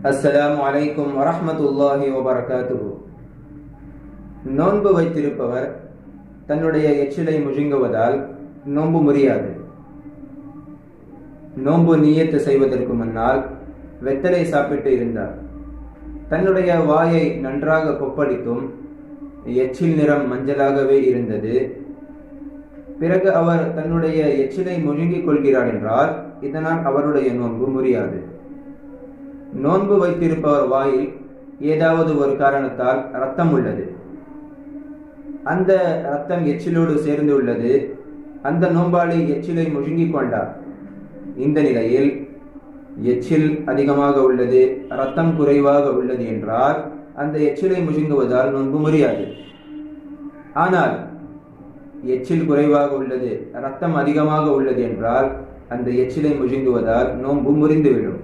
அஸ்ஸலாமு அலைக்கும் வரஹ்மத்துல்லாஹி வபரகாத்துஹு. நோன்பு வைத்திருப்பவர் தன்னுடைய எச்சிலை முழுங்குவதால் நோன்பு முறியாது. நோன்பு நியத்து செய்வதற்கு முன்னால் வெத்தலை சாப்பிட்டு இருந்தார். தன்னுடைய வாயை நன்றாக கொப்பளித்தும் எச்சில் நிறம் மஞ்சளாகவே இருந்தது. பிறகு அவர் தன்னுடைய எச்சிலை முழுங்கிக் கொள்கிறார் என்றால் இதனால் அவருடைய நோன்பு முறியாது. நோன்பு வைத்திருப்பவர் வாயில் ஏதாவது ஒரு காரணத்தால் இரத்தம் உள்ளது, அந்த இரத்தம் எச்சிலோடு சேர்ந்து உள்ளது, அந்த நோன்பாளி எச்சிலை முழுங்கிக் கொண்டார். இந்த நிலையில் எச்சில் அதிகமாக உள்ளது, இரத்தம் குறைவாக உள்ளது என்றால் அந்த எச்சிலை முழுங்குவதால் நோன்பு முறியாது. ஆனால் எச்சில் குறைவாக உள்ளது, இரத்தம் அதிகமாக உள்ளது என்றால் அந்த எச்சிலை முழுங்குவதால் நோன்பு முறிந்துவிடும்.